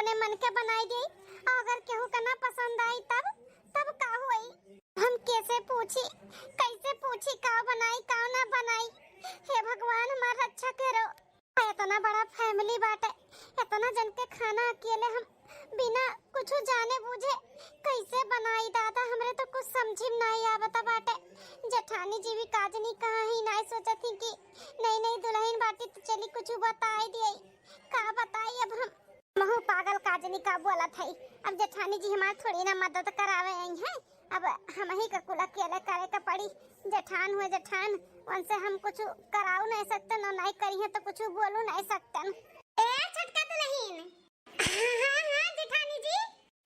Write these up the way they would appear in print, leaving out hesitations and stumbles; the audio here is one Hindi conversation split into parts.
अपने मन के बनाई गई। अगर केहू का ना पसंद आई तब का हुई? हम कैसे पूछी का बनाई का ना बनाई? हे भगवान हमार रक्षा करो। इतना बड़ा फैमिली बाटे, इतना जन के खाना अकेले हम बिना कुछ जाने बूझे कैसे बनाई दादा? हमरे तो कुछ समझ में नहीं आवता बाटे। जेठानी जी भी काजनी कहा ही नहीं सोचती कि नई दुल्हन बाटी तो चली कुछ बताई दिए। का बताई अब हम महू पागल काजनी का बोला था। अब जेठानी जी हमार थोड़ी ना मदद करावे आई हैं। अब हम ही का कुल अकेले करे का पड़ी। जेठान हुए जेठान, उनसे हम कुछ कराऊ नहीं सकते, न नहीं करी है तो कुछ बोलू नहीं सकते। ए छटका दुल्हन, हाँ जेठानी जी।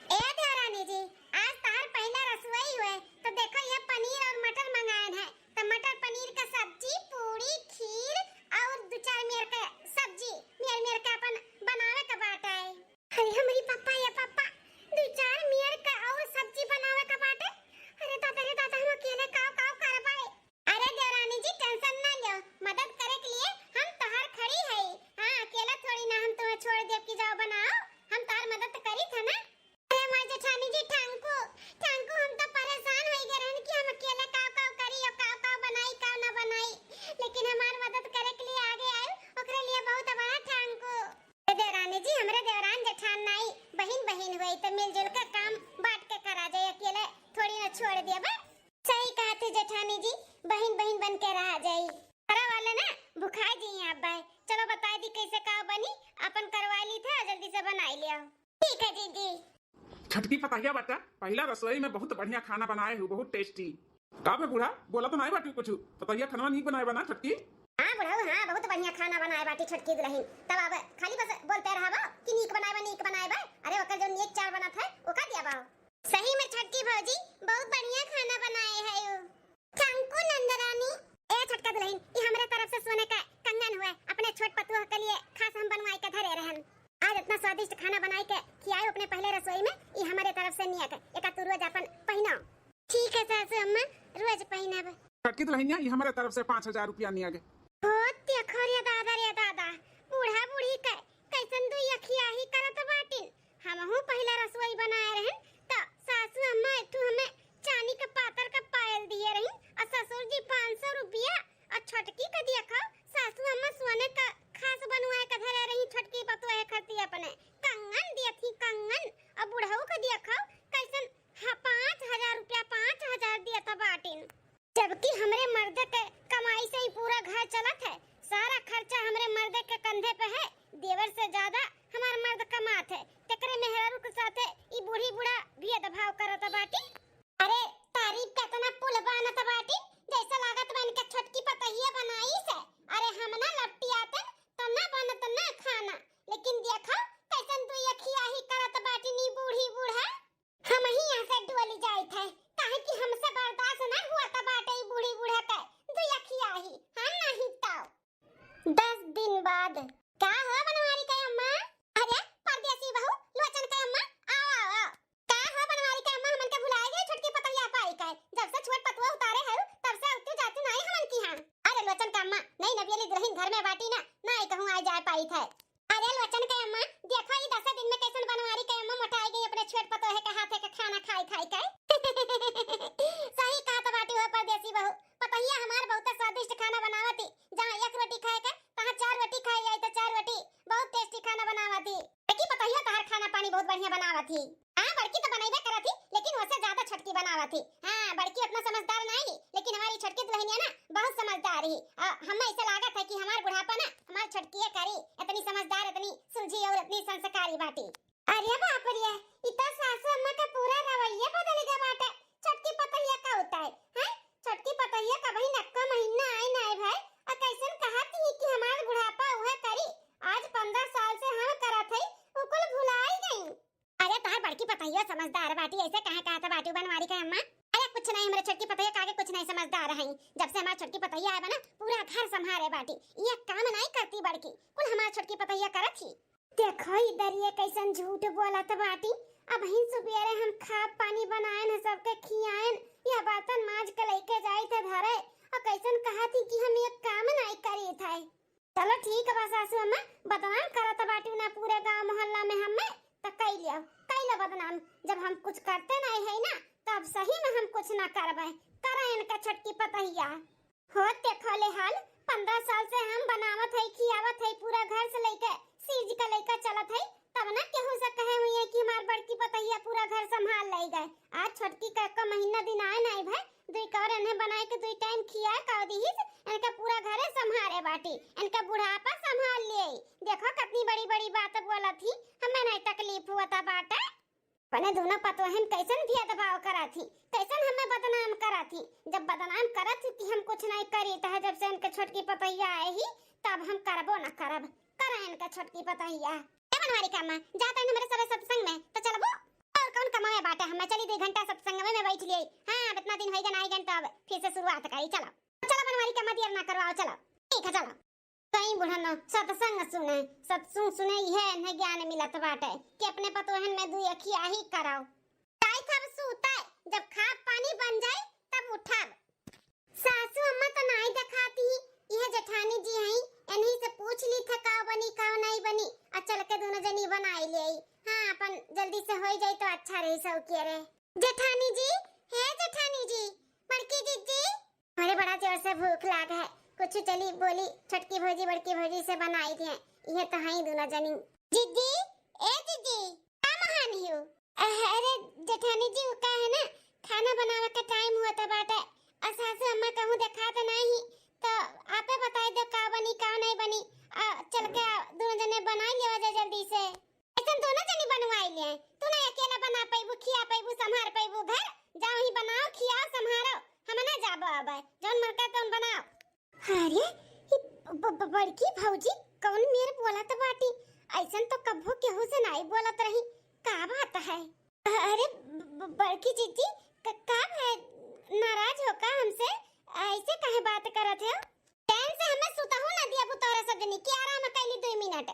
ए देवरानी जी, आज तार पहला रसोई हुए तो देखो ये पनीर और मटर मंगाए हैं। तो मटर पनीर का सब्जी, पूरी, खीर और दो चार मेर का सब्जी मेर का अपन बनावे का बाटा है। अरे हमारी पापा या पापा दो चार मेर का और सब्जी बनावे का बाटे। अरे दादा हम अकेले काव कर पाए। अरे देवरानी जी टेंशन ना लो, मदद करे के लिए हम तहार खड़ी है। हां अकेला थोड़ी ना हम तुम्हें छोड़ दे कि जाओ बनाओ। हम तार मदद करी था ना। अरे मां जेठानी जी टांकू हम तो परेशान हो गए रहन कि हम अकेले काव करी और काव बनाई काव ना बनाई। लेकिन हमार मदद करे के लिए आगे आए, ओकरे लिए बहुत बड़ा टांकू। देवरानी जी हमरे देवरान जेठान नहीं, बहन हुई तो मिलजुल कर काम बांट के करा जाए, अकेले थोड़ी ना छोड़ दिया बा। सही कहा थे जेठानी जी, बहन बन के रह जाई। करा वाले ना भुखा जी आप भाई। चलो बता दी कैसे का बनी, अपन करवा ली था, जल्दी से बनाई लिया। ठीक है दीदी। छटकी पताया बेटा, पहला रसोई में बहुत बढ़िया खाना बनाए हो, बहुत टेस्टी। का बे बूढ़ा बोला तो नहीं बाटी कुछ, पताया खाना नहीं बनाए बना छटकी? हां बुढ़ा हां बहुत बढ़िया खाना बनाए बाटी छटकी दुल्हन। तब अब खाली बस बोलते रहबा कि नीक बनाए बा। अरे ओकर जो नीक चार बना था ओका दिया बा। सही में छटकी भौजी बहुत बढ़िया खाना बनाए है। Thank you Nandrani. ए छटका दुल्हन, ये हमरे तरफ से सोने का कंगन हुआ, अपने छोट पतुआ के लिए खास हम बनवाई के धरे रहन। आज इतना स्वादिष्ट खाना बनाई के खियाओ अपने पहले रसोई में, ये हमारे तरफ से नियत है। एका तू रोज अपन पहनाओ। ठीक है सासू अम्मा, रोज पहनाब। छटकी दुल्हनिया ये हमारे तरफ से 5000 रुपया निया गे। रे दादा बूढ़ा बूढ़ी के कैसन दुई अखिया ही करत बाटिन। हमहू पहला रसोई बनाए रहन त सासू अम्मा तू हमें चांदी का पातर का पायल दिए रही और ससुर जी 500 रुपया और छटकी का दिया खाओ। सासू अम्मा सोने का खास बनवाए का धरे रही, छटकी पतोए खती अपने कंगन दिया थी कंगन, और बूढ़ाऊ का दिया खाओ कैसन 5000 रुपया 5000 दिया था बाटिन। जबकि हमरे मर्द के कमाई से ही पूरा घर चलत है, सारा खर्चा हमरे मर्द के कंधे पे है। देवर से ज्यादा हमार मर्द कमात है, तकरे मेहरारू के साथे ई बूढ़ी बूढ़ा भेदभाव करत बाटी। अरे तारीफ का इतना पुल बनत बाटी जैसा लागत बन के छटकी पतहिया बनाई से। अरे हम ना लपटियाते तो ना बनत ना खाना, लेकिन देखो कैसन तू अखिया ही करत बाटी नी बूढ़ी बूढ़ा। हम ही यहां से डोली जाइत है काहे कि हमसे बर्दाश्त ना हुआ त बाटे ई बूढ़ी बूढ़ा के दू अखिया ही। हां नहीं तो 10 दिन बाद क्या हो बनवारी के अम्मा? अरे परदेसी बहू लोचन के अम्मा आओ क्या हो बनवारी के अम्मा? हमन के भुलाए गए छटकी पतैया पाई के, जब से छोट पतुआ उतारे है तब से उतू जाती नहीं हमन की। हां अरे लोचन के अम्मा नहीं नबियली दुल्हन घर में बाटी ना नहीं कहूं आ जाए पाई थे। अरे लोचन के अम्मा देखो ई 10 दिन में कैसन बनवारी के अम्मा मोटाई गई अपने छोट पतोहे के हाथे के खाना खाई के। सही कहा तो बाटी हो परदेसी बहू, पतैया हमार बहुत स्वादिष्ट खाना बनावती। जहां एक रोटी खाए के तहां 4 रोटी खाई जाए तो 4 रोटी बहुत टेस्टी खाना बनावती। बड़की पतैया तहार खाना पानी बहुत बढ़िया बनावती। हां बड़की तो बनाइबे करती, लेकिन उससे ज्यादा छटकी बनावती। हां बड़की उतना समझदार नहीं, लेकिन हमारी छटकी दुल्हनिया ना बहुत समझदार ही। हमें ऐसा लागत है कि हमार बुढ़ापा ना हमार छटकीए करी, इतनी समझदार इतनी सुलझी और इतनी संस्कारी बाटी। अरे बाप रे इतना सासू अम्मा का पूरा रवैया बदल गया बाटे। छटकी पतैया का होता है हैं? छटकी पतैया का भाई नक्का महीना आए ना भाई, और कैसन कहती है कि हमार बुढ़ापा उहे करी। आज 15 साल से हम करत है उकुल भुलाई गई। अरे तार बड़की पतैया समझदार बाटी, ऐसे कहां कहता बाटी बनवारी के अम्मा? अरे कुछ नहीं, मेरे छटकी पतैया कागे कुछ नहीं समझदार है। जब से हमार छटकी पतैया आए बना पूरा घर संभाले बाटी, ये काम नहीं करती बड़की, कुल हमार छटकी पतैया करत ही। देखो इधर ये कैसन झूठ बोलत बाटी। अब ही सुबेरे हम खा पानी बनाए न सबके खियाएन, यह बर्तन मांज के लेके जाई थे धरे, और कैसन कहा थी कि हम ये काम नहीं करी थे। चलो ठीक है सासू अम्मा, बदनाम करत बाटी ना पूरे गांव मोहल्ला में हमें, तो करम, जब हम कुछ करते नहीं है ना तब सही में हम कुछ ना करबे। करे इनका छटकी पतहिया होत देखो ले हाल 15 साल से हम बनावत है खियावत है पूरा घर से लेके सीज का लेकर चलत है, तब ना केहू से कहे हुई है कि हमार बड़की पतहिया पूरा घर संभाल ले गए। आज छटकी का महीना दिन आए नहीं भाई, दुई कर इन्हें बनाए के दुई टाइम खियाए का दी इनका पूरा घरे संभाले बाटी, इनका बुढ़ापा संभाल लिए। देखो कितनी बड़ी बड़ी बात बोला थी, हमें नहीं तकलीफ हुआ था बाटा। पने दोनों पतोहन कैसन भेदभाव करा थी, कैसन हमें बदनाम करा थी। जब बदनाम करा थी कि हम कुछ नहीं करी तो जब से इनके छोटकी पतैया आए ही तब हम करबो ना करब। करा इनका छोटकी पतैया ए बनवारी कामा जाता है हमारे सारे सत्संग में तो चलबो। और कौन कमाए बाटे, हमें चली 2 घंटा सत्संग में बैठ लिए। हां अब इतना दिन होई गन आई गन तब फिर से शुरुआत करी। चलो चलो बनवारी कामा देर ना करवाओ, चलो ठीक है चलो। कहीं बुढ़नो सत्संग सुने, सत्संग सुने यह न ज्ञान मिलत बाटे कि अपने पतोहन में दुई अखिया ही कराओ। ताई सब सूता जब खा पानी बन जाए तब उठाब। सासू अम्मा तो नहीं दिखाती, यह जेठानी जी हैं इन्हीं से पूछ ली था का बनी का नहीं बनी, और चल के दोनों जनी बनाई ले। हां अपन जल्दी से हो जाए तो अच्छा रही सब के रे। जेठानी जी है जेठानी जी, बड़की जीजी अरे बड़ा जोर से भूख लाग है, कुछ चली बोली छटकी भौजी बड़की भौजी से बनाई थी। यह तो है दोनों जनी। जीजी ए जीजी का महान हियो। अरे जेठानी जी का है ना खाना बनावे का टाइम हुआ था बाटे, और सासू अम्मा कहूं देखा तो नहीं तो आपे बताई दो का बनी का नहीं बनी। चल के दोनों जने बनाई लेवा जा जल्दी से। ऐसा दोनों जनी बनवाई ले, तू नहीं अकेला बना पाइबू खिया पाइबू संभाल पाइबू घर, जाओ ही बनाओ खियाओ संभालो, हम ना जाबो अब जौन मन का तौन बनाओ। अरे बड़की भौजी कौन मेरे बोलत बाटी, ऐसन तो कभो केहू से नहीं बोलत रही, का बात है। अरे बड़की जीजी का है, नाराज हो का हमसे, ऐसे काहे बात करत है। टाइम से हमें सुता हो ना दिया बुतौरा सब जनी की आराम कैली 2 मिनट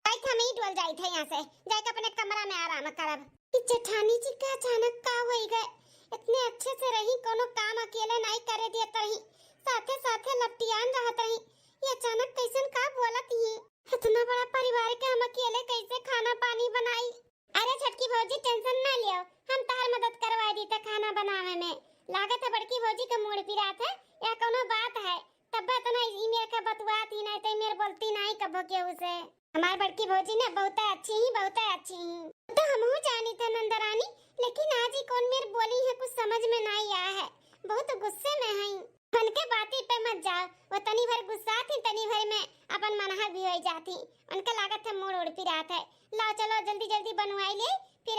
आई था, मैं ही डोल जाई थे यहां से जाके अपने कमरा में आराम करब। कि जेठानी जी के अचानक का होई गए, इतने अच्छे से रही कोनो काम अकेले नहीं करे दिए रही, साथे साथे लपटियान रहत रही, ये अचानक कैसन का बोलत ही। इतना बड़ा परिवार के हम अकेले कैसे खाना पानी बनाई। अरे छटकी भौजी टेंशन ना लियो, हम तार मदद करवा दी त खाना बनावे में। लागत है बड़की भौजी के मूड पिरात है या कोनो बात है, तब तो ना ई मेरे का बतवात ही नहीं तो मेरे बोलती नहीं कबो के उसे। हमारी बड़की भौजी ने बहुत अच्छी ही तो हम हो जानी था नंदरानी, लेकिन आज ही कौन मेरे बोली है कुछ समझ में नहीं आया है, बहुत गुस्से में है। उनके बातें पे मत जाओ, वो तनी भर गुस्सा थी तनी भर में अपन मनहा भी हो जाती, उनका लागत है मूड उड़ पिरात है। लाओ चलो जल्दी जल्दी बनवाई ले, फिर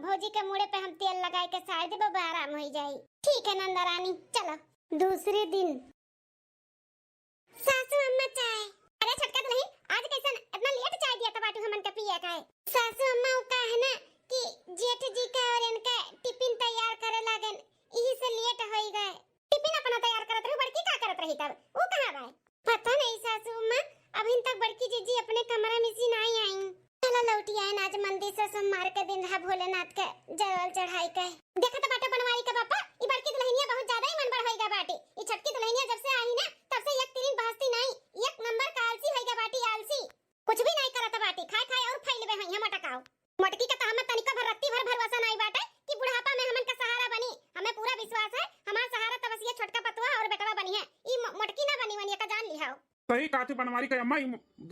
भौजी के मुड़े पे हम तेल लगाए के सार दे बा आराम हो जाए। ठीक है नंदरानी चलो। दूसरे दिन सासू अम्मा चाय। अरे छटका दुल्हन आज कैसन इतना लेट चाय दिया था बाटू हमन के पिए का है। सासू अम्मा का है ना कि जेठ जी का और इनका टिफिन तैयार करे लागन, यही से लेट हो गए। टिफिन अपना तैयार करत रही, बड़की का करत रही तब वो कहां गए पता नहीं। सासू अम्मा अभी तक बड़की जीजी अपने कमरा में से नहीं आई। चला लौटी आए आज मंदिर से सोमवार के दिन है भोलेनाथ के जल चढ़ाई के। देखा तो बाटा बनवारी का पापा ई बड़की दुल्हनिया बहुत ज्यादा ही मन बढ़ होईगा बाटी। ई छटकी दुल्हनिया जब से आई ना तब से एक तीन बहसती नहीं, एक नंबर का आलसी होईगा बाटी, आलसी कुछ भी नहीं करत बाटी, खाए खाए और फैलबे होई हम मटकाओ। मटकी का तो हम तनिका भर रत्ती भर भरवसा नहीं बाटे कि बुढ़ापा में हमन का सहारा बनी। हमें पूरा विश्वास है हमारा सहारा तो बस ये छोटका पतवा और बेटवा बनी है, ई मटकी ना बनी वनिया का जान लिहाओ। सही काठी बनवारी का अम्मा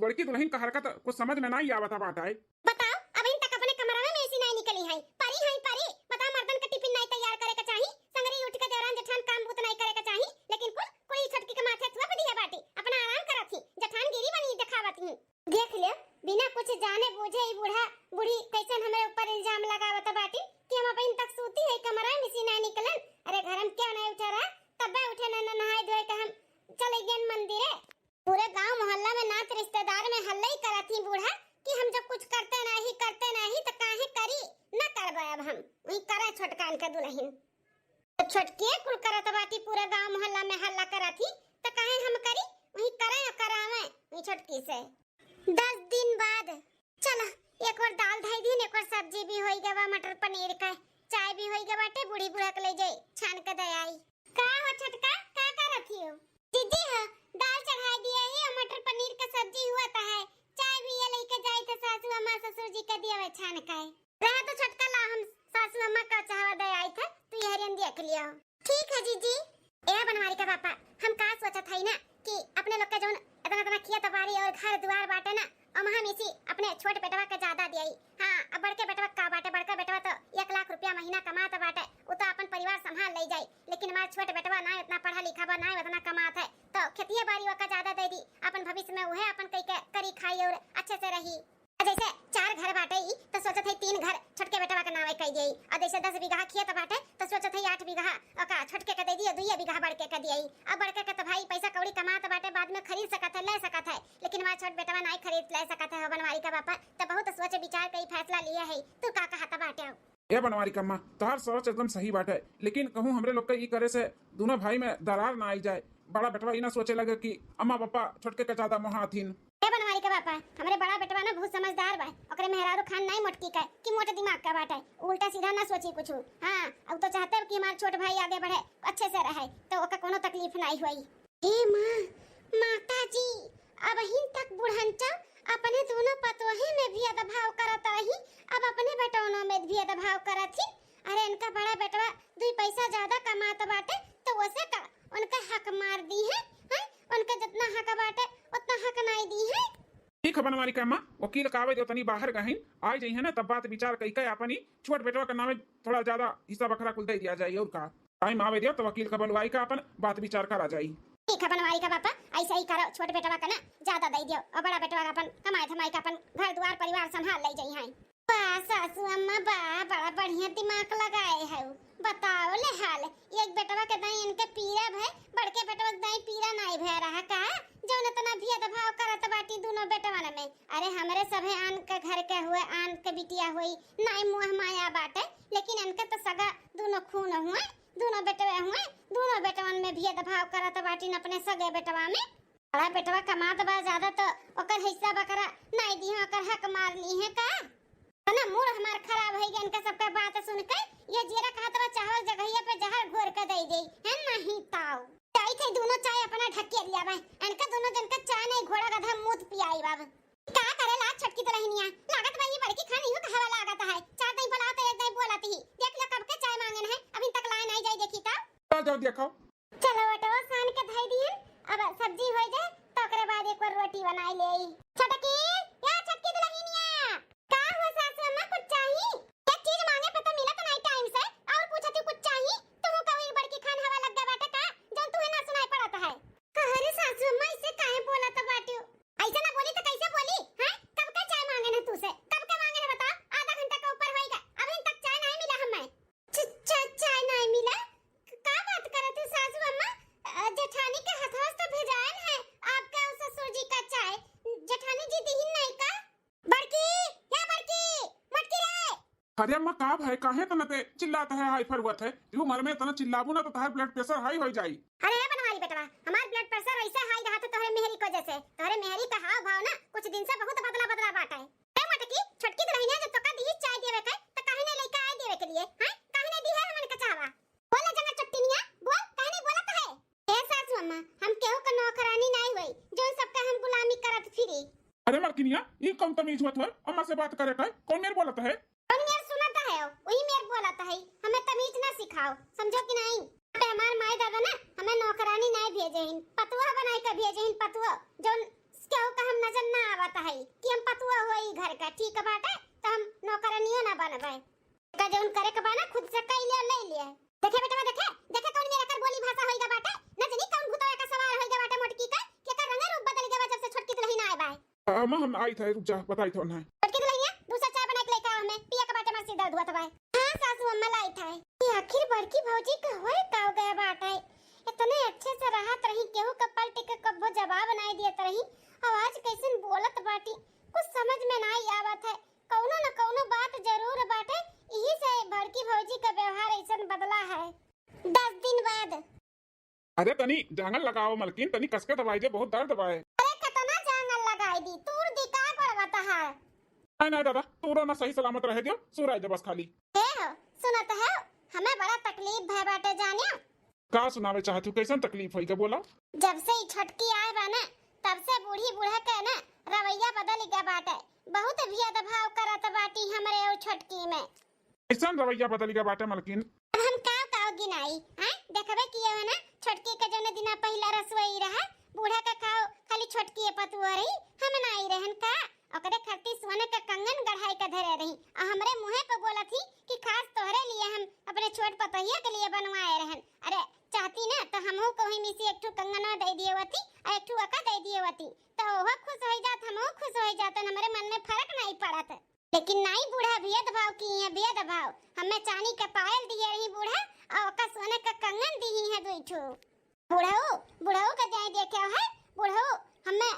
बड़की दुल्हन का हरकत कुछ समझ में नहीं आवत बाटा है। बताओ अभी तक अपने कमरा में ऐसी नहीं निकली है, परी है परी। बताओ मर्दन का टिफिन नहीं तैयार करे का चाहिए, संगरी उठ के देवरान जेठान काम बुत नहीं करे का चाहिए, लेकिन कोई छटकी के माथे थुआ पड़ी है बाटी, अपना आराम करत ही जेठान गिरी बनी दिखावत ही। देख ले बिना कुछ जाने बूझे ही बूढ़ा बूढ़ी कैसन हमारे ऊपर इल्जाम लगावत बाटी कि हम अभी तक सूती है कमरा में से नहीं निकलन। अरे घर में क्यों नहीं उठा रहा, तब उठे न नहाए धोए के हम चले गए मंदिर। पूरे गांव मोहल्ला में नात रिश्तेदार में हल्ला ही करत ही बूढ़ा कि हम जब कुछ करते नहीं तो काहे करी ना करबे। अब हम वही करे छोटकान के दुल्हन तो छोटके कुल करत बाटी, पूरे गांव मोहल्ला में हल्ला करत ही तो काहे हम करी, वही करे करावे वही छोटकी से। 10 दिन बाद चला एक और दाल धाई दिन, एक और सब्जी भी होई गवा मटर पनीर का, चाय भी होई गवा बाटे, बूढ़ी बूढ़ा के ले जाई छान के दे आई। का हो छटका का करत ही हो? दीदी हो दाल चढ़ाई दिया है, मटर पनीर का सब्जी हुआ था है, चाय भी ये लेके जाई थे सासू अम्मा ससुर जी का दिया हुआ छान का है। रहे तो छटका ला हम सासू अम्मा का चाहवा दे आई थे तो ये हरियन देख लियो। ठीक है जीजी। ए बनवारी का पापा हम का सोचत हई ना कि अपने लोग के जोन इतना इतना किया तबारी और घर द्वार बाटे ना और हम इसी अपने छोटे बेटवा के ज्यादा दियाई। हां अब बड़के बेटवा का बाटे, बड़का बेटवा तो 1 लाख रुपया महीना कमात बाटे, वो तो अपन परिवार संभाल ले जाई। लेकिन हमारा छोटे बेटवा ना इतना पढ़ा लिखा बा, ना इतना कमात है, तो खेती बाड़ी का ज्यादा दे दी। अपन भविष्य में वह अपन कई के करी खाई और अच्छे से रही। जैसे 4 घर बाटे ई तो सोचत है 3 घर छोटके बेटवा के नावे कई देई, और जैसे 10 बीघा खेत बाटे तो सोचत है 8 बीघा का छोटके के दे दिए, 2 बीघा बड़के के दिए। अब बड़के के तो भाई पैसा कौड़ी कमात बाटे, बाद में खरीद सकत है, ले सकत है, लेकिन हमारा छोट बेटवा नहीं खरीद ले सकत है। बनवारी का पापा तो बहुत सोच विचार कई फैसला लिया है। तू का कहता बाटे? ए बनवारी का अम्मा तोहार सोच एकदम सही बात है, लेकिन कहूँ हमरे लोग के ई करे से दोनों भाई में दरार ना आई जाए। बड़ा बेटवा ई ना सोचे लगे कि अम्मा पापा छोटके के ज्यादा मोहाथीन। ए बनवारी का पापा हमरे बड़ा बेटवा ना बहुत समझदार बा, ओकरे मेहरारू खान नहीं मोटकी का कि मोटे दिमाग का बाटे, उल्टा सीधा ना सोची कुछ। हां अब तो चाहते कि हमारा छोट भाई आगे बढ़े, अच्छे से रहे, तो ओका कोनो तकलीफ नहीं होई। ए मां माता जी अब हिन तक बुढ़ंचा अपने दोनों पतोहे में भी अदभाव करत रही, अब अपने बेटों में भी अदभाव करत ही। अरे इनका बड़ा बेटवा 2 पैसा ज्यादा कमात बाटे तो वैसे का उनका हक मार दी है, हैं? उनका जितना हक बाटे उतना हक नहीं दी है। ठीक है बनवारी का अम्मा, वकील कावे जो तनी बाहर गहिन आई जाई है ना, तब बात विचार कई के अपनी छोट बेटवा के नामे थोड़ा ज्यादा हिस्सा बखरा कुल दे दिया जाए। और का टाइम आवे दियो तो वकील का बुलवाई का अपन बात विचार करा जाई। ठीक है बनवारी का पापा ऐसा ही करो, छोटे बेटवा का ना ज्यादा दे दियो और बड़ा बेटवा का अपन कमाई धमाई का अपन घर द्वार परिवार संभाल ले जाई। हैं वाह सासू अम्मा बा बड़ा बढ़िया दिमाग लगाए है। बताओ ले हाल एक बेटवा के दाई इनके पीरा भय, बड़के बेटवा के दाई पीरा नहीं भय रहा का जौन इतना भी अदभाव करत बाटी दोनों बेटवन में। अरे हमरे सभे आन के घर के हुए, आन के बिटिया हुई, नहीं मुंह माया बाटे, लेकिन इनके तो सगा दोनों खून हुए, दोनों बेटवे हुए, दोनों बेटवन में भी अदभाव करत बाटी अपने सगे बेटवा में। बड़ा बेटवा कमात बा ज्यादा तो ओकर हिस्सा बकरा नहीं दी, ओकर हक मार ली है का ना। मूड हमार खराब है गया इनका सबका बात सुन के। ये जीरा कहत बा चावल जगहिया पे जहर घोर के दे दे है नहीं ताऊ चाय थे दोनों चाय अपना ढके लिया बा, इनका दोनों जन का चाय नहीं घोड़ा गधा मुंह पियाई बाब। का करेला छटकी तो रहनिया लागत बा ये बड़की खानी हो कहवा लागत है। 4 दिन बुलाते 1 दिन बोलाती ही, देख लो कब के चाय मांगन है, अभी तक लाए नहीं जाई देखी ता जाओ देखो। चलो बटवा सान के धई दिहन, अब सब्जी हो जाए तो ओकरे बाद एक बार रोटी बनाई लेई। छटकी या छटकी तो रहनिया का हो सासू अम्मा कुछ चाहिए? एक चीज मांगे पे तो मिलत नहीं टाइम से, और पूछती कुछ चाहिए तो हूं कभी बड़की खान हवा लग गया बाटे का जौन तू है ना सुनाई पड़त है। अरे सासू अम्मा इससे काहे बोलत बाटियो? ऐसा ना बोली तो कैसे बोली? हैं कब का चाय मांगे ना तू से, कब का मांगे ना बता? आधा घंटा का ऊपर होएगा, अभी तक चाय नहीं मिला हमें। चाय नहीं मिला? का बात करत है सासू अम्मा? जेठानी के हाथों से भेजायन है आपका उस ससुर जी का चाय, जेठानी जी दीहिन नहीं का? बड़की या बड़की मटकी रे। अरे अम्मा का भाई काहे तना ते चिल्लाता है हाइपर हुआ है, तू मर में तना चिल्लाबू ना तो तार ब्लड प्रेशर हाई हो जाई। अरे बनवारी बेटवा हमार ब्लड प्रेशर ऐसा हाई रहा तो तोहरे मेहरी की वजह से, तोहरे मेहरी का हाव भाव ना कुछ दिन से बहुत बदला बदला बाटा है। ए मटकी छटकी तो रहीने जब तो का दी चाय देवे के तो काहे नहीं लेके आए देवे के लिए? हैं काहे नहीं दी है हमन का चाहवा? बोले जंगा चट्टिनिया बोल काहे नहीं बोलत है? ए सासू अम्मा हम केहू का नौकरानी नहीं होई जो सबका हम गुलामी करत फिरी। अरे मलकिनिया ये कौन तमीज हुआ है अम्मा से बात करे का? कौन मेरे बोलता है? कौन मेरे सुनाता है वही मेरे बोलता है, हमें तमीज ना सिखाओ समझो कि नहीं। पे हमार माई दादा ना हमें नौकरानी नहीं भेजेहिन, पतुआ बनाई के भेजेहिन, पतुआ जोन केहू का हम नजर ना आवता है कि हम पतुआ होई घर का। ठीक बाटे तो हम नौकरानियो ना बनबे का जोन करे के बा ना खुद से कई ले ले लिए। देखे बेटा देखे देखे कौन मेरा कर बोली भाषा होईगा बाटे, न जानी कौन भूतवा का सवार होईगा बाटे मोटकी का के कर रंग रूप बदल गया जब से छोटकी दुल्हन आए बा। अम्मा हम आई थे रुक जा बताई तो ना छोटकी दुल्हनिया दूसरा चाय बना के लेके आओ, हमें पिया के बाटे मर सिर दर्द हुआ था भाई। हां सासू अम्मा लाई था ये आखिर बड़की भौजी का होए का हो गया बाटे, इतने अच्छे से रहत रही केहू का पलट के कब्बो जवाब नहीं दियत रही, आवाज कैसन बोलत बाटी कुछ समझ में नहीं आवत है। कौनो न कौनो बात जरूर बाटे, यही से बड़की भौजी का व्यवहार ऐसन बदला है 10 दिन बाद। अरे तनी जांगल लगाओ मलकिन, तनी कसके दबाई दे, बहुत दर्द बाए। अरे कितना जांगल लगाई दी, तूर दी का पड़ता है? नहीं दादा तू ना सही सलामत रह दियो, सुराई दे बस खाली। ए हो सुनत है हमें बड़ा तकलीफ है बाटे जानियो। का सुनावे चाहतू, कैसन तकलीफ होई के बोला? जब से छटकी आए बा ना तब से बूढ़ी बूढ़ा के ना रवैया बदल गया बाटे, बहुत भेदभाव करत बाटी हमरे और छोटकी में। ऐसा रवैया बदल गया बाटे मलकिन। अब हम का गिनाई हैं? देखबे किए हो ना छोटकी के जने दिना पहला रसोई रहा, बूढ़ा का खाओ खाली छोटकी पतुआ रही, हम नाई रहन का ओकरे खातिर सोने का कंगन गढ़ाई का धरे रही और हमरे मुंहे पे बोला थी कि खास तोहरे लिए हम अपने छोट पतोहिया के लिए बनवाए रहन। अरे चाहती ना तो हमहू कोई मिसी एक ठू कंगनवा दे दिए होती और एक ठू अका दे दिए होती तो वो खुश हो जात, हमहू खुश हो जात, हमरे मन में फर्क नहीं पड़त। लेकिन नहीं, बूढ़ा भेदभाव की है, भेदभाव। हमें चांदी का पायल दिए रही बूढ़ा और ओका सोने का कंगन दी है दुई ठू। बुढ़ऊ का जाए देखे है, बुढ़ऊ हमें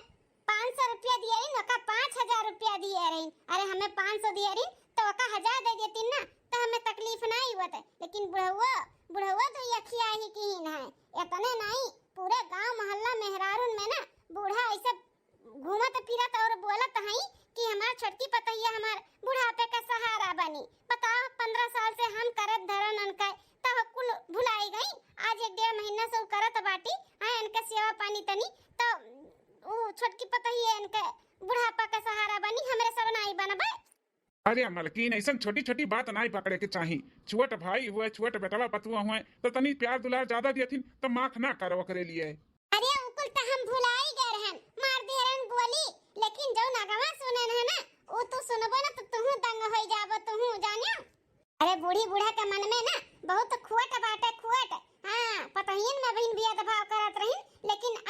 500 रुपया दिए रही, ओका 5000 रुपया दिए रही। अरे हमें 500 दिए रही तो ओका 1000 दे देती ना तो हमें तकलीफ नहीं होत। लेकिन बुढ़ऊ तो यखिया ही की है, इतने नहीं पूरे गांव मोहल्ला मेहरारून में ना बूढ़ा ऐसे घूमत फिरत और बोलत है कि हमार छोटकी पतैया हमार बुढ़ापे का सहारा बनी। बताओ 15 साल से हम करत धरन उनका तब कुल भुलाई गई, आज 1-1.5 महीना से करत बाटी है इनका सेवा पानी तनी तो वो छोटकी पतैया इनके बुढ़ापा का सहारा बनी, हमरे सब नहीं बनबे। अरे मलकिन ऐसा छोटी छोटी बात नहीं पकड़े के चाही। छोट भाई हुए, छोट बेटवा पतुआ हुए तो तनी प्यार दुलार ज्यादा दियथिन तो माख ना करो करे लिए। अरे उकुल तो हम भुलाई गए रहन, मार दे रहन गोली, लेकिन जो नगवा सुनन है ना वो तो सुनबो ना तो तुहू दंग होई जाबो, तुहू जानियो। अरे बूढ़ी बूढ़ा के मन में ना बहुत खुआट बाटे, खुआट। हां पतहिन में भी भेदभाव करत रही, लेकिन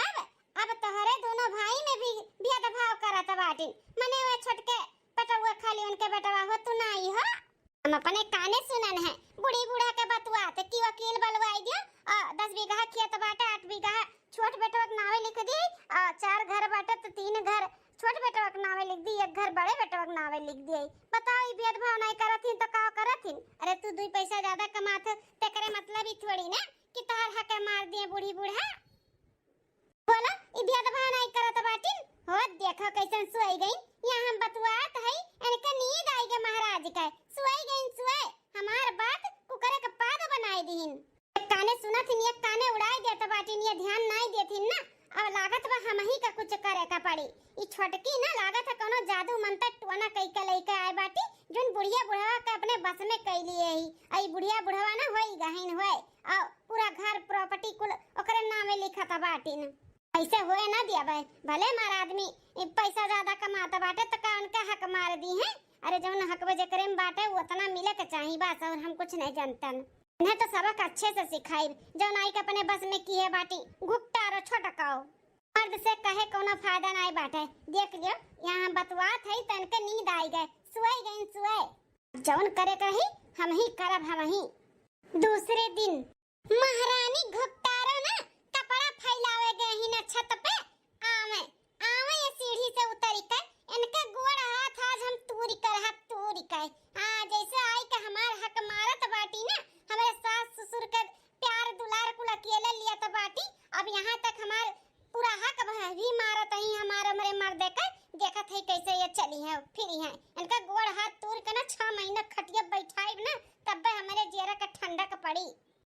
अब तोहरे दोनों भाई में भी भेदभाव करत बाटी। मने वे छोटके पटवा खाली उनके बेटवा हो तू नहीं हो। हम अपने काने सुनन है बूढ़ी बूढ़ा के बतवा ते की वकील बलवाई दियो 10 बीघा खेत बाटे, 8 बीघा छोट बेटवा के नावे लिख दी और 4 घर बाटे तो 3 घर छोट बेटवा के नावे लिख दी, 1 घर बड़े बेटवा के नावे लिख दी। बताओ ई भेदभाव नहीं करथिन तो का करथिन? अरे तू 2 पैसा ज्यादा कमात ते करे मतलब ही थोड़ी ना कि तोहर हक मार दिए बूढ़ी बूढ़ा। बोलो ई भेदभाव नहीं करत बाटिन हो। देखो कैसन सुई गई, यहाँ हम बतवात है इनका नींद आई के महाराज का सुई हमार बात कुकरे का पाद बनाई दीन। एक काने सुनथिन, एक काने उड़ाई देत बाटिन, ये ध्यान नहीं देथिन ना। अब लागत बा हम ही का कुछ करे का पड़ी। ई छोटकी ना लागत है कोनो जादू मंत्र टोना कई के लइका आए बाटी जोन बुढ़िया बुढ़वा के अपने बस में कई लिए ही। आई बुढ़िया बुढ़वा ना होई गहिन होए और पूरा घर प्रॉपर्टी कुल ओकरे नामे लिखत बाटिन। ऐसे होए ना दिया भाई, भले मार आदमी पैसा ज्यादा कमाता बाटे तो का उनका हक मार दी है। अरे जौन हक बजे करे में बाटे उतना मिले के चाहिए बस, और हम कुछ नहीं जानतन। इन्हें तो सबक अच्छे से सिखाई जौन आई के अपने बस में की है बाटी घुकटा रो छोटकाओ। मर्द से कहे कोनो फायदा नहीं बाटे। देख लियो यहाँ बतवात है तन के नींद आई गए, सुई जौन करे कही हम ही करब हम ही। दूसरे दिन महारानी घुकटारो ना कपड़ा फैलावे गए ही ना छत पे। आवे ये सीढ़ी से उतरी कर इनके गोड़ हाथ आज हम तूरी कर हाँ जैसे आई के हमार हक मारत बाटी ना हमारे सास ससुर के प्यार दुलार कुल अकेले लिया तो बाटी। अब यहाँ तक हमार पूरा हक भी मारत ही हमारे मर्दे का। देखत है कैसे ये चली है फिर है इनका गोड़ हाथ तूर के ना 6 महीना खटिया बैठाई ना तब हमारे जेरा का ठंडक पड़ी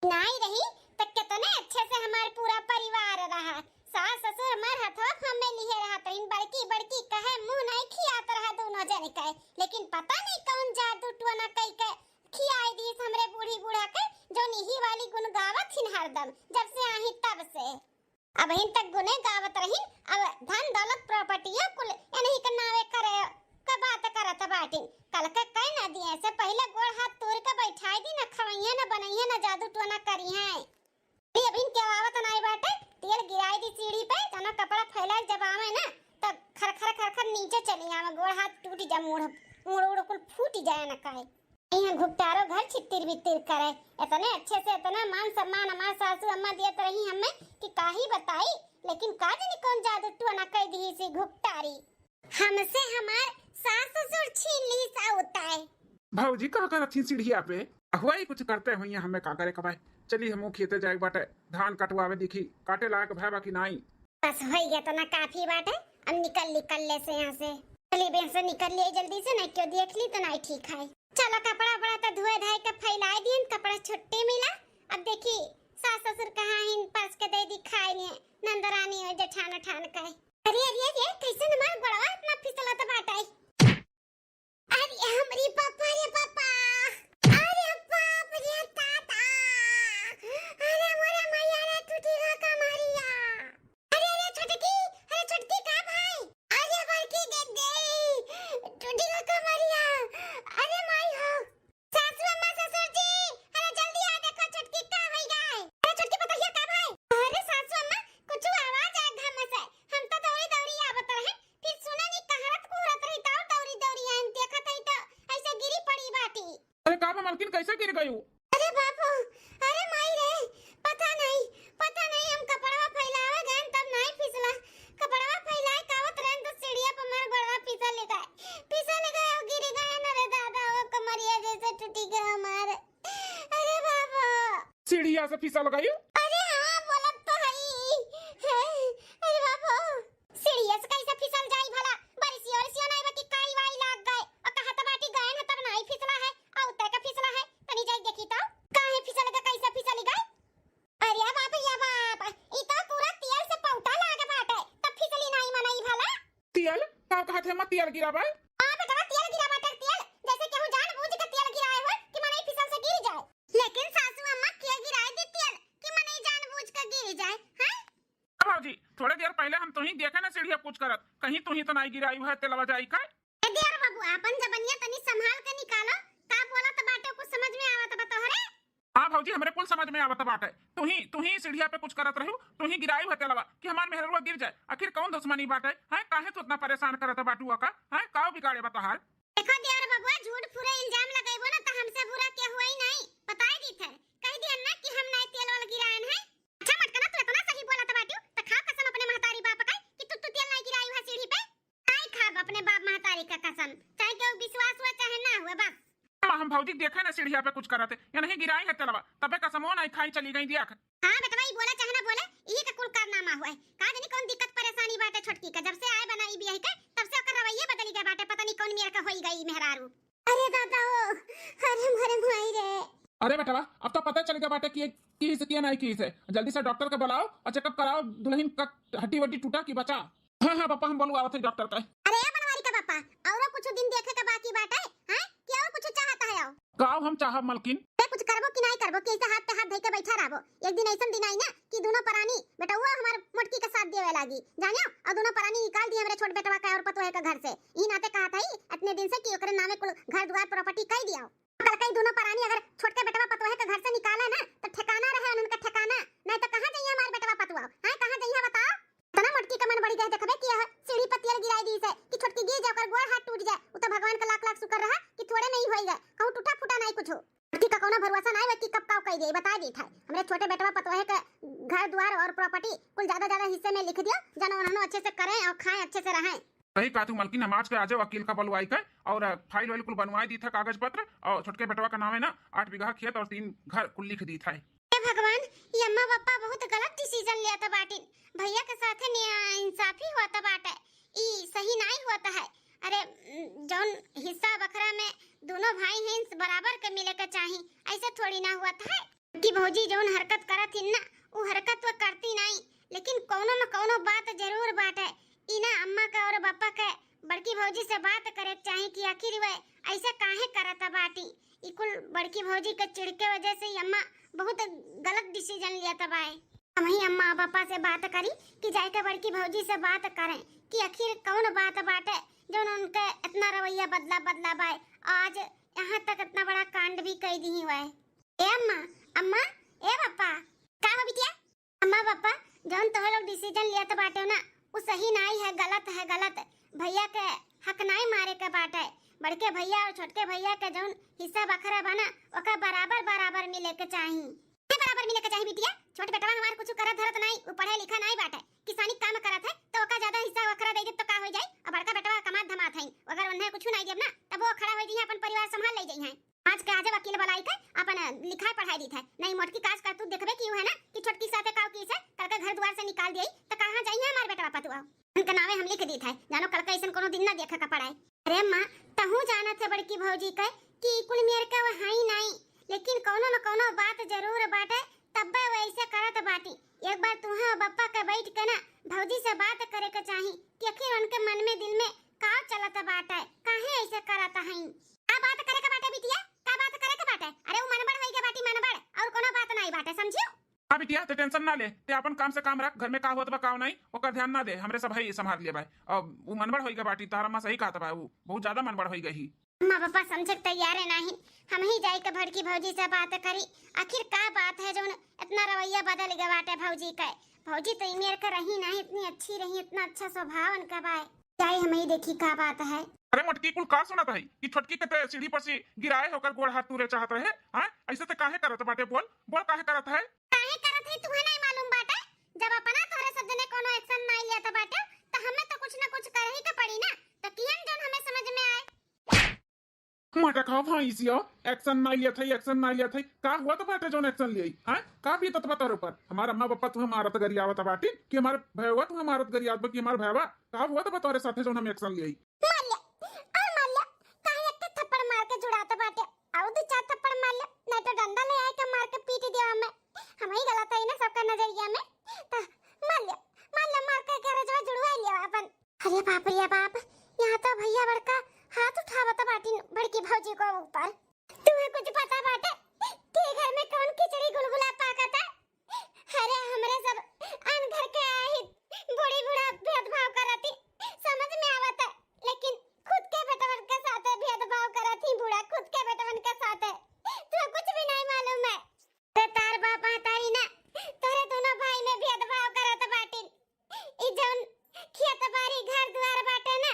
नहीं रही तो कितने अच्छे से हमारे पूरा परिवार रहा। सास ससुर हमार हथवा हमें लिए रहा तो इन बड़की कहे मुंह नहीं खियात रहा दोनों जने कहे, लेकिन पता नहीं कौन जादू टोना कई के खियाई दी हमरे बूढ़ी बूढ़ा के जो निही वाली गुन गावत हिन हरदम जब से आही तब से। अब इन तक गुने गावत रही। अब धन दौलत प्रॉपर्टियां कुल इन्हीं के नावे करे का बात करत बाटी। कल के कह ना दिए से पहले गोड़ हाथ तोड़ के बैठाई दी ना खवैया ना बनैया ना जादू टोना करी है। अब इन के आवत नहीं बाटे तेल गिराई दी सीढ़ी पे जना कपड़ा फैला जब आवे ना तब खर नीचे चली आवे गोड़ हाथ टूट जा मुड़ कुल फूट जाए ना काहे। यहाँ घुपटारो घर छितिर बितिर करे इतने अच्छे से इतना मान सम्मान हमार सासू अम्मा दियत रही हमें कि काही बताई, लेकिन का जाने कौन जादू टोना कह दी सी घुपटारी हमसे हमार सास ससुर छीन ली सा होता है। भाऊजी का कर अच्छी सीढ़िया पे हुआ ही कुछ करते हुई हमें का करे कबाई। चली हम खेते जाए बाटे धान कटवावे दिखी काटे लायक भाई बाकी नहीं। बस हो गया तो ना काफी बाटे अब निकल ले से यहाँ से। चली बेन से निकल ले जल्दी से, नहीं क्यों देख ली तो नहीं ठीक है। चलो कपड़ा बड़ा तो धोए धाए के फैला दिए कपड़ा छुट्टी मिला। अब देखी सास ससुर कहाँ हैं पर्स के दे दिखाई नहीं नंदरानी और जेठान ठान का है। अरे कैसे हमार गोड़वा इतना फिसला तो बाटा है। अरे हमरी पापा रे पापा, अरे बाप रे दादा, अरे मोरे मैया रे टूटी का कमरिया, अरे छोटकी का भाई, अरे बड़की दे टूटी का कमरिया, अरे माई हो सासू अम्मा ससुर जी, अरे जल्दी आ देखो छोटकी का होई गए, अरे छोटकी बताइए का भाई, अरे सासू अम्मा कुछ आवाज आ घम से, हम तो दौड़ी दौड़ी आवत रहे, फिर सुना नी कहरत कुहरत रही ताऊ दौड़ी दौड़ी आइन देखत हई तो ऐसे गिरी पड़ी बाटी। अरे का बा मालकिन कैसे गिर गई? अरे बापू, अरे माई रे, पता नहीं हम कपड़वा फैलावे गए तब नहीं फिसला, कपड़वा फैलाए कावत रहन तो सीढ़िया पर मार गोड़वा फिसल गए और गिर गए न रे दादा, वो कमरिया जैसे टूटी गए हमारे। अरे बाबा, सीढ़िया से फिसल गई? अरे हाँ बोलत तो हई है। अरे बाबा, सीढ़िया से कैसे फिसल जाई भला, बरिसियो नहीं बाकी काई वाई लाग गए और कहत बाटी गए न तब नहीं फिसला है, औ तय का फिसला है, तनी जाई देखी तो काहे फिसल गए, कैसे फिसली गए। अरे बाप या बाप, ई तो पूरा तेल से पौटा लाग बाटे, तब फिसली नहीं मनई भला। तेल का कहत है मत तेल गिराबे? हां बेटा तेल गिरा बाटे, तेल जैसे केहू जानबूझ के तेल गिराए हो कि मनई फिसल से गिर जाए, लेकिन सासू अम्मा के गिराए दे तेल कि मनई जानबूझ के गिर जाए हैं। बाबूजी थोड़े देर पहले हम तुही देखे ना सीढ़िया पूछ करत, कहीं तुही तो नहीं गिराई है तेलवा जाई का? ए देर बाबू अपन जबनिया तनी संभाल के निकालो, का बोलत बाटे कुछ समझ में आवत बा तोहरे। हां भौजी हमरे कुल समझ में आवत बाटे, तुही सीढ़िया पे कुछ करत रहू, तुही गिराई है तेलवा कि हमार मेहरवा गिर जाए, आखिर कौन दुश्मनी बाटे हैं? काहे तू इतना परेशान करत बाटुआ का हैं? काओ बिगाड़े बतहार? देखो देर बाबू झूठ पूरे इल्जाम लगाइबो ना तो हमसे बुरा के हुई नहीं, बताई दी थे कह दिया ना कि हम नहीं तेल वाला गिरायन है। अच्छा मटकना तू इतना सही बोलत बाटू त खा कसम अपने महतारी बाप का कि तू तेल नहीं गिराई है सीढ़ी पे, काई खाब अपने बाप महतारी का कसम, चाहे के विश्वास हुआ चाहे ना हुआ बस। हम भौजी देखे ना सीढ़िया पे कुछ करत या नहीं गिराई है तेलवा, तबे कसमो नहीं खाई चली गई दिया। हां बेटवा ई बोले चाहे ना बोले, ई का कुल कारनामा हुआ है, का जानी कौन दिक्कत परेशानी बाटे छोटकी का, जब से आए बनाई बियाह के तब से ओकर रवैया बदली गए बाटे, पता नहीं कौन मेर का होई गई मेहरारू। अरे दादा ओ, अरे मरे भाई रे। अरे बेटवा अब तो पता चल गया बाटे कि से किया नहीं की से, जल्दी से डॉक्टर को बुलाओ और चेकअप कराओ, दुल्हन का हड्डी वड्डी टूटा की बचा। हां पापा हम बोलू आवत है डॉक्टर का। अरे बनवारी का पापा और कुछ दिन देखे के बाकी बाटे हैं, क्या और कुछ चाहता है? आओ गाओ हम चाहब मलकिन, ते कुछ करबो कि नहीं करबो, कि ऐसे हाथ पे हाथ धइ के बैठा रहबो, एक दिन ऐसन दिन आई ना कि दोनों प्राणी बेटवा हमार मोटकी का साथ देवे लागी जानियो, और दोनों प्राणी निकाल दिए हमरे छोट बेटवा का और पतोहे का घर से, ई नाते कहा था इतने दिन से कि ओकरे नामे कुल घर द्वार प्रॉपर्टी कह दिया, कल कई दोनों प्राणी अगर छोटके बेटवा पतोहे का घर से निकाला ना तो ठिकाना रहे उनका ठिकाना, नहीं तो कहां जाइए हमार बेटवा पतवा हैं, कहां जाइए बताओ। तना मोटकी का मन बढ़ी गए देखबे कि यह सीढ़ी पर तेल गिराई दी से कि छोटकी गिर जाकर गोड़ हाथ टूट जाए, उ तो भगवान का लाख लाख शुक्र रहा कि थोड़े नहीं होई गए, कहूं टूटा फूटा नहीं कुछ मोटकी का कोनो भरोसा नहीं है कि कब काव कह दे, बता दी था हमरे छोटे बेटवा पतोहे का घर द्वार और प्रॉपर्टी कुल ज्यादा हिस्से में लिख दियो, जन उन्होंने अच्छे से करें और खाएं अच्छे से रहें। सही कहा तू मलकिन, हम आज के आजे वकील का बुलवाई के और फाइल वाइल कुल बनवाई दी था कागज पत्र, और छोटके बेटवा का नाम है ना 8 बीघा खेत और 3 घर कुल लिख दी था। भगवान ये अम्मा पापा बहुत गलत डिसीजन लिया था बाटिन, भैया के साथ इंसाफी हुआ था बाटे, ई सही नहीं होता है। अरे जौन हिस्सा बखरा में दोनों भाई हैं बराबर के मिले के चाहिए, ऐसे थोड़ी ना हुआ था कि भौजी जौन हरकत करत हिन ना वो हरकत वो करती नहीं, लेकिन कोनो न कोनो बात जरूर बाटे, ई ना अम्मा का और पापा के बड़की भौजी से बात करे चाहिए कि आखिर वे ऐसे काहे करता बाटी, ई कुल बड़की भौजी के चिड़के वजह से अम्मा बहुत गलत डिसीजन लिया था भाई। हम ही अम्मा पापा से बात करी कि जाके बड़की भौजी से बात करें कि आखिर कौन बात बाटे जो उनके इतना रवैया बदला भाई, आज यहाँ तक इतना बड़ा कांड भी कह दी हुआ है। ए अम्मा ए पापा का हो बिटिया, अम्मा पापा जौन तो लोग डिसीजन लिया था बाटे ना वो सही नहीं है, गलत भैया के हक नहीं मारे के बाटे, बड़के भैया और छोटके भैया के जौन हिस्सा बखरा बना ओका बराबर मिले के चाहिए, बराबर मिले के चाहिए बिटिया। छोटे बेटवा हमार कुछ करत धरत नहीं, वो पढ़े लिखा नहीं बाटे, किसानी काम करत है तो ओका ज्यादा हिस्सा बखरा दे दे तो का हो जाए, और बड़का बेटवा कमात धमात है, अगर उन्हें कुछ नहीं देब ना तब वो खड़ा हो जाई अपन परिवार संभाल ले जाई है। आज के आज वकील बुलाई के अपन लिखाई पढ़ाई दी था, नहीं मोटकी काज कर तू देखबे की है ना कि छोटकी साथे काव की से कल के घर द्वार से निकाल दिई तो कहां जाई है हमार बेटवा पतुआ, उनके नामे हम लिख दी था, जानो कल के ऐसन कोनो दिन ना देखे का पड़ाई। अरे मां तहु जाना थे बड़की भौजी के कि कुल मेर के है ही नहीं, लेकिन कोनो न कोनो बात जरूर बाटे तब वैसे करत बाटी। एक बार तुहा बप्पा के बैठ के ना भौजी से बात करे के चाही कि आखिर उनके मन में दिल में का चलत बाटे काहे ऐसे करत हई का बात करे के बाटे बिटिया का बात करे के बाटे अरे उ मनबड़ होई के बाटी मनबड़ और कोनो बात नहीं बाटे समझियो हाँ बिटिया ते टेंशन ना ले ते अपन काम से काम रख घर में का होत बा का नहीं ओकर ध्यान ना दे हमरे सब है संभाल ले भाई अब वो मनबड़ होई के बाटी तारा मां सही कहत बा वो बहुत ज्यादा मनबड़ होई गई माँ पापा समझ तैयार नहीं हम ही जाई के भड़की भौजी से बात करी आखिर का बात है जो इतना रवैया बदल गया बाटे भौजी का भौजी तो मेरे का रही नहीं इतनी अच्छी रही इतना अच्छा स्वभाव उनका बाय जाई हम ही देखी का बात है अरे मोटकी कुल का सुनत है कि छोटकी के ते सीढ़ी पर से गिराए होकर गोड़ हाथ टूरे चाहत रहे हां ऐसे ते काहे करत बाटे बोल बोल काहे करत है काहे करत है तुम्हें नहीं मालूम बाटे जब अपना तोरे सब जने कोनो एक्शन नहीं लिया था बाटे तो हमें तो कुछ ना कुछ कर ही का पड़ी ना तो कियन जोन हमें समझ में आए माटा खाओ भाई सियो एक्शन ना लिया था एक्शन ना लिया था का हुआ तो बाटे जोन एक्शन लिया हां का भी तत बता ऊपर हमारा अम्मा पापा तुम्हें मारत गरियावत बाटे कि हमारे भैया तुम्हें मारत गरियावत कि हमारे भैया का हुआ तो बता रे साथे जोन हम एक्शन लिया माल्या काहे एक थप्पड़ मार के जुड़ाता बाटे आओ दो चार थप्पड़ मार ले नहीं तो डंडा ले आए के मार के पीट दिया हम ही गलत है ना सबका नजरिया में तो माल्या मार के गरजवा जुड़वा लिया अपन अरे बाप रे बाप यहाँ तो भैया बड़का हाथ उठावत बाटी बड़की भौजी को ऊपर तुम्हें कुछ पता बाटे कि घर में कौन खिचड़ी गुलगुला पाकता अरे हमरे सब अन घर के आई बूढ़ी बूढ़ा भेदभाव करती समझ में आवत है लेकिन खुद के बेटवन के साथ भेदभाव करती बूढ़ा खुद के बेटवन के साथ है तो कुछ भी नहीं मालूम है ते तार बाप तारी ना तोरे दोनों भाई में भेदभाव करत बाटी ई जौन खेत बाड़ी घर द्वार बाटे ना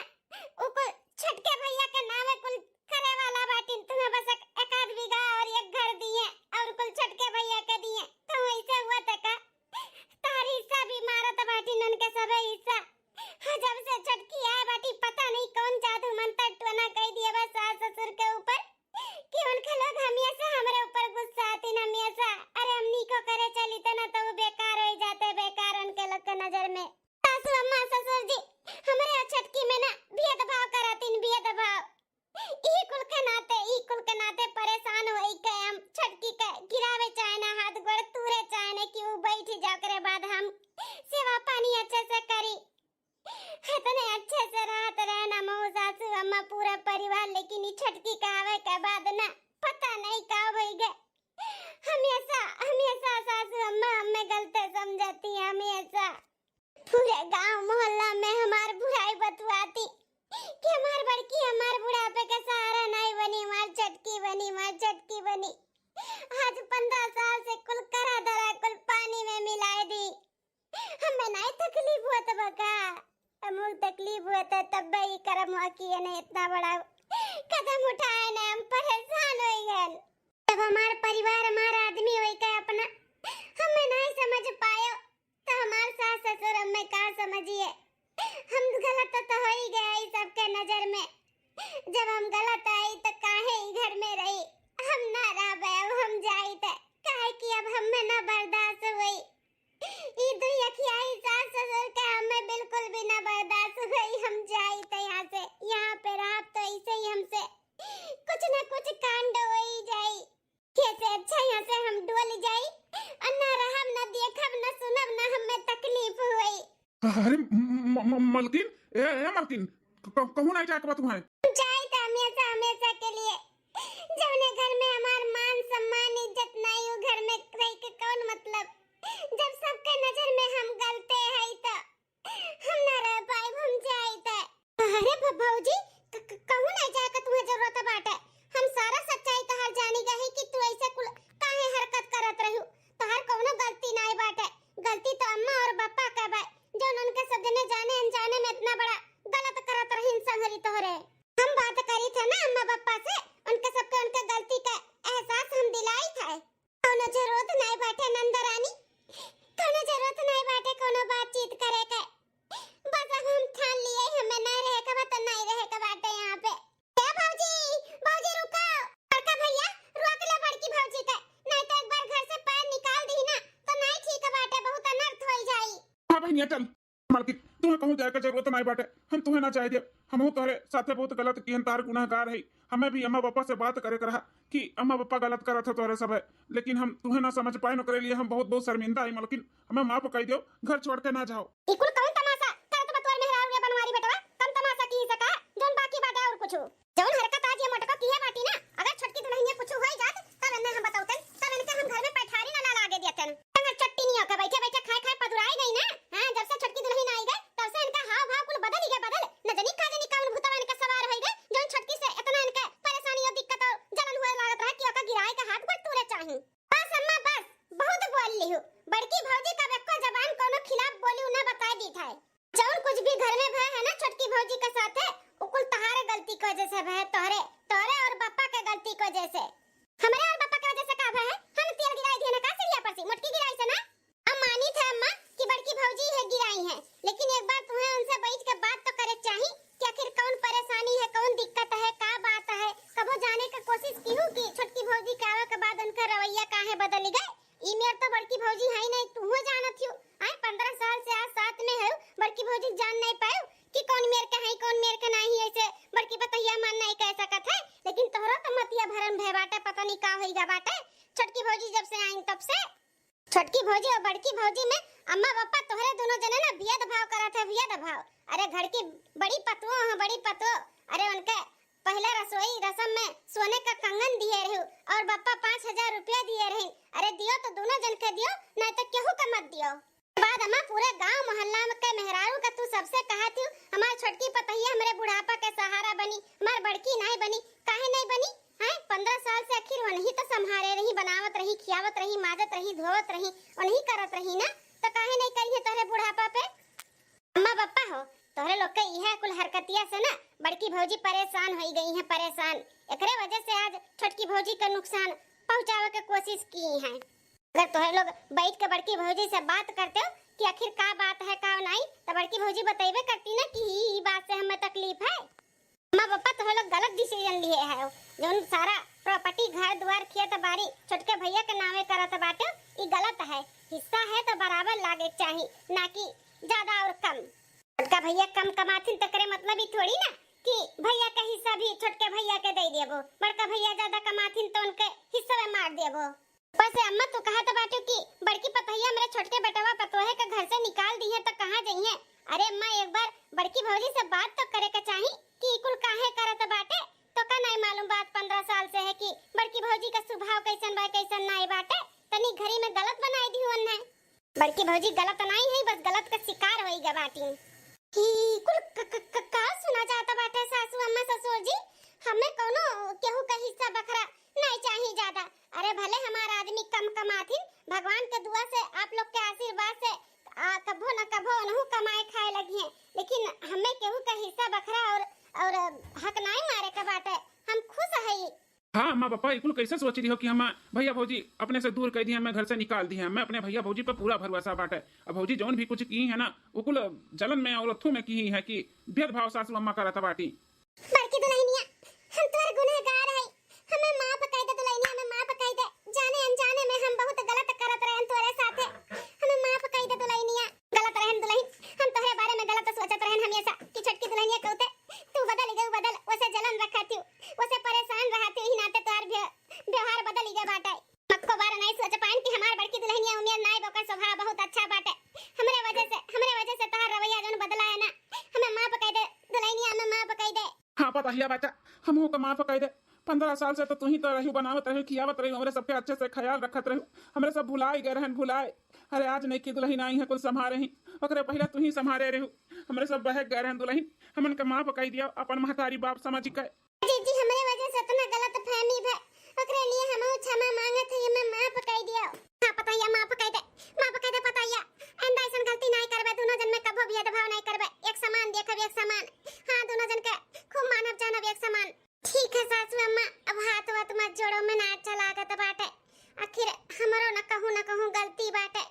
उको छटके भैया के नामे कुल करे वाला बाटी तुम्हें बस एक आध बीघा और एक घर दिए और कुल छटके भैया के दिए तो ऐसे हुआ तक तारी हिस्सा भी मारत बाटी उनके सब हिस्सा जब से छटकी आए बाटी पता नहीं कौन जादू मंत्र टोना कह दिया बस सास ससुर के ऊपर कि उनके लोग हमेशा हमारे ऊपर गुस्सा आते न हमेशा अरे हमनी को करे चली तो ना तो वो बेकार हो जाते बेकार उनके लोग के नजर में सासू अम्मा ससुर जी हमारे छटकी में ना भेदभाव करातीन भेदभाव ई कुल के नाते परेशान होई के हम छटकी के गिरावे चाहे ना हाथ गोड़ तूरे चाहे ना कि वो बैठ जाओ करे बाद हम सेवा पानी अच्छे से करी इतने अच्छे से रहत रहे ना मऊ सासू अम्मा पूरा परिवार लेकिन ई छटकी का आवे के बाद ना पता नहीं का होई गए हमेशा हमेशा सासू अम्मा हमें गलत समझती है हमेशा पूरे गांव मोहल्ला में हमार बुराई बतवाती कि हमार बड़की हमार बुढ़ापे के सहारा नहीं बनी मार चटकी बनी आज 15 साल से कुल करा धरा कुल पानी में मिलाई दी हमें नहीं तकलीफ हुआ तो बका अमूल तकलीफ हुआ तो तब ही करम हुआ कि ये नहीं इतना बड़ा कदम उठाए ना हम परेशान हो गए जब हमार परिवार हमारा आदमी होई का अपना हमें नहीं समझ पायो तो हमार सास ससुर हमें का समझिए हम गलत तो हो ही गए सबके नजर में जब हम गलत आई तो काहे ही घर में रही हम ना रह गए हम जाई थे काहे कि अब हमें ना बर्दाश्त हुई ई दुई अखियाई सास ससुर के हमें बिल्कुल भी ना बर्दाश्त हुई हम जाई थे यहाँ पे रह तो ऐसे ही हमसे कुछ ना कुछ कांड हो ही जाई कैसे अच्छा यहाँ से हम डोल जाई और ना रहब ना देखब ना सुनब ना हमें तकलीफ हुई अरे मलकिन ए मलकिन कहूं नहीं जाके बात तुम्हारे जाई तो हमेशा हमेशा के लिए जौने घर में हमार मान सम्मान इज्जत नहीं हो घर में रह के कौन मतलब जब सबके नजर में हम गलते हैं तो हम ना रह पाए हम जाई तो अरे भौजी कहूं नहीं जाके तुम्हें जरूरत बाटे हम सारा सच्चाई तोहर जानी गई कि तू ऐसे काहे हरकत करत रहू तोहर कोनो गलती नहीं बाटे गलती तो अम्मा और पापा का बा जो उनके सब जने जाने अनजाने में इतना बड़ा गलत करत रही संगरी तोहरे हम बात करी थे ना अम्मा पापा से उनके सबके उनके गलती का एहसास हम दिलाई थे कोनो जरूरत नहीं बाटे नंदरानी कोनो जरूरत नहीं बाटे कोनो बातचीत करे के बस अब हम ठान लिए हमें नहीं रहे का तो नहीं रहे का बाटे यहाँ पे ए भौजी रुको बड़का भैया रोक ले बड़की भौजी के नहीं तो एक बार घर से पैर निकाल दी ना तो नहीं ठीक बाटे बहुत अनर्थ हो जाई हां बहनिया चल मालकिन तुम्हें कहूं जाए के जरूरत नहीं बाटे हम तुम्हें ना चाहिए हमहू तोहरे साथे बहुत गलत किहन तार गुनाहगार है हमें भी अम्मा पापा से बात करे रहा कि अम्मा पापा गलत करत हो तोहरे सब है लेकिन हम तुम्हें ना समझ पाए न करे लिए हम बहुत बहुत शर्मिंदा है मालकिन हमें माफ कह दियो घर छोड़ के ना जाओ इकुल कौन तमाशा करत बतवर मेहरारू रे बनवारी बेटवा कम तमाशा की सका हमारे और पापा की वजह से का है हम तेल गिराई दिए ना का सीढ़िया पर से मोटकी गिराई से ना। अब मानी थे अम्मा कि बड़की भौजी है गिराई है, लेकिन एक बार तुम्हें उनसे बैठ के बात तो करे चाहिए कि आखिर कौन परेशानी है, कौन दिक्कत है, का बात है। कबो जाने का कोशिश की हूं कि छोटकी भौजी के आवे के बाद उनका रवैया काहे बदल गए। ई मेर तो बड़की भौजी है नहीं, तू हो जानत हो। आए 15 साल से आज साथ में है, बड़की भौजी जान नहीं पाए कि कौन मेर के है कौन मेर के नहीं। ऐसे बड़की बतैया मान नहीं कह सकत है, लेकिन तोहरा तो मतिया भरन भय बाटे, पता नहीं का होइगा बाटे। छोटकी भौजी जब से आई तब से छोटकी भौजी और बड़की भौजी में अम्मा पापा तोहरे दोनों जने ना भेद भाव करत है, भेद भाव। अरे घर की बड़ी पतुओ है, बड़ी पतुओ। अरे उनके पहला रसोई रसम में सोने का कंगन दिए रहे और पापा 5000 रुपया दिए रहे। अरे दियो तो दोनों जन के दियो, नहीं तो केहू का मत दियो। बाद अम्मा पूरे गांव मोहल्ला में के मेहरारू का तू सबसे कहा थी हमार छोटकी पतैया हमरे बुढ़ापा के सहारा बनी, हमार बड़की नहीं बनी। काहे नहीं बनी है? 15 साल से आखिर वही तो संभाले रही, बनावत रही, खियावत रही, माजत रही, धोवत रही, वही करत रही ना। तो काहे नहीं करिए तोहरे बुढ़ापा पे? अम्मा पापा हो तोहरे लोग के यह कुल हरकतिया से ना बड़की भौजी परेशान हो गई है, परेशान। एकरे वजह से आज छोटकी भौजी का नुकसान पहुंचावे के कोशिश की है। अगर तोहरे लोग बैठ के बड़की भौजी से बात करते हो कि आखिर का बात है का नहीं, तो बड़की भौजी बतेबे करती ना कि ई बात से हमें तकलीफ है। अम्मा पापा तोहरे लोग गलत डिसीजन लिए है। जोन सारा प्रॉपर्टी घर द्वार खेत बाड़ी छोटके भैया के नामे करत बाटे, ई गलत है। हिस्सा है तो बराबर लागे चाहिए, ना कि ज्यादा और कम। छोटका भैया कम कमाथिन तो करे मतलब ही थोड़ी ना कि भैया का हिस्सा भी छोटके भैया के दे देबो। बड़का भैया ज्यादा कमाथिन तो उनके हिस्से में मार देबो। वैसे अम्मा तो कहा तो बाटू कि बड़की पतैया मेरे छोटके बेटवा पतोहे के घर से निकाल दी है तो कहां जाइए। अरे अम्मा एक बार बड़की भौजी से बात तो करे के चाहिए कि कुल काहे करत बाटे। तो का नहीं मालूम बात 15 साल से है कि बड़की भौजी का स्वभाव कैसन बा कैसन नहीं बाटे। तनी घरी में गलत बनाई दी हुन है। बड़की भौजी गलत नहीं है, बस गलत का शिकार होई गा बाटी। ही कुल का सुना जाता बाटे सासू अम्मा ससुर जी। हमें कोनो केहू का हिस्सा बखरा नहीं चाहिए ज्यादा। अरे भले हमारा आदमी कम कमाथिन, भगवान के दुआ से आप लोग के आशीर्वाद से कभो न कभो नहु कमाए खाए लगी है, लेकिन हमें केहू का हिस्सा बखरा और हक नहीं मारे के बाटे। हम खुश है। हाँ अम्मा पापा इकुल कैसे सोच रही हो कि हम भैया भौजी अपने से दूर कर दिए, मैं घर से निकाल दिए। मैं अपने भैया भौजी पर पूरा भरोसा बाटे। अब भौजी जौन भी कुछ की है ना उकुल जलन में और अथू में की है कि भेदभाव सासू अम्मा करत बाटी। बड़की दुल्हनिया हम तोर गुनहगार है, हमें माफ कर दे दुल्हनिया, हमें माफ कर दे। जाने अनजाने में हम बहुत गलत करत रहन तोरे साथे, हमें माफ कर दे दुल्हनिया। गलत रहन दुल्हन, हम तोहरे बारे में गलत सोचत रहन हमेशा कि छोटकी दुल्हनिया कहते तू बदल गई, बदल उसे जलन रखती, उसे परेशान रहती ही नाते तोर व्यवहार बदल गए बाटे। मक्को बार नहीं सोच पाइन कि हमार बड़की दुल्हनिया उम्मीद नहीं बोका स्वभाव बहुत अच्छा बाटे। हमरे वजह से तोहर रवैया जन बदला है ना, हमें माफ कर दे दुल्हनिया, हमें माफ कर दे। हाँ पता हिया बाटा हमहू का माफ कर दे। 15 साल से तो तू ही तो रही बनावत रही, खियावत रही, हमरे सबके अच्छे से ख्याल रखत रही, हमरे सब भुलाई गए रहन भुलाए। अरे आज नहीं की दुल्हन आई है कुल संभारे ही, ओकरे पहले तू ही संभारे रहू, हमरे सब बहक गए रहन दुल्हन। हमन के माफ कर दिया अपन महतारी बाप समझ के। जी हमरे वजह से इतना गलत फहमी है, ओकरे लिए हम क्षमा मांगत है, हमें माफ कर दियो। हां पतैया माफ कर दे पतैया। आइंदा ऐसन गलती नहीं करबे, दोनों जन में कबो भेदभाव नहीं करबे, एक समान देखब एक समान। हां दोनों जन के खूब मानब जानब एक समान। ठीक है सासू अम्मा, अब हाथ वाथ मत जोड़ो, में ना अच्छा लागत बाटे। आखिर हमरो न कहूं गलती बाटे।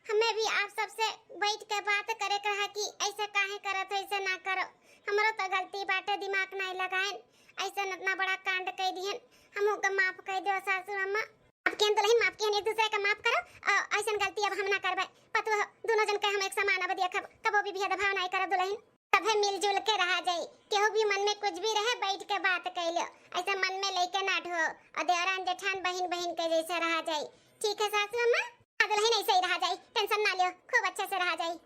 हमें भी आप सबसे बैठ के बात करे कहा कि ऐसे काहे करत है, ऐसे ना करो। हमरो तो गलती बाटे, दिमाग नहीं लगाएन, ऐसे इतना बड़ा कांड कर दिहन। हमहू का माफ कर दो सासू अम्मा। आपके दुल्हन माफ किहन, एक दूसरे का माफ करो। ऐसन गलती अब हम ना करबे। पतो दोनों जन के हम एक समान अब देखब, कबो भी भेदभाव नहीं करब दुल्हन। सभे मिलजुल के रहा जाई, केहू भी मन में कुछ भी रहे बैठ के बात कर लो, ऐसा मन में लेके ना ढो। और देवरान जेठान बहन के जैसे रहा जाई। ठीक है सासू अम्मा, दुल्हन ऐसे ही रहा जाई, टेंशन ना लियो, खूब अच्छे से रहा जाई।